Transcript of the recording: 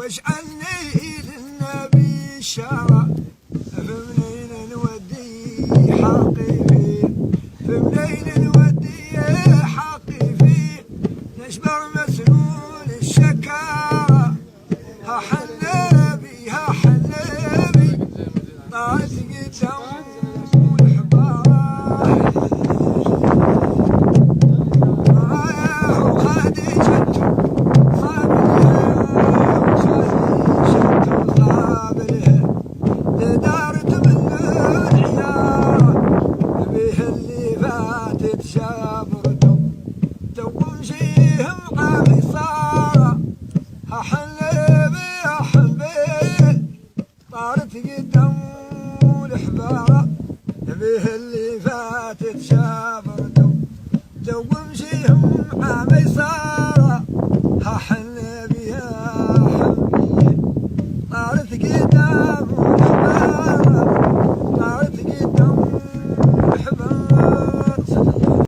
واجعلني للنبي الشارع فمنين نودي حقي فيه فمنين نودي حقي فيه نشبر مسنون الشكارة ها حلبي ها حلبي طارت قدام شابرتو تومشيهم عامي صارا ها حلبي ها حلبي طارت قدام الحبارة بيه اللي فاتت شابرتو تومشيهم عامي صارا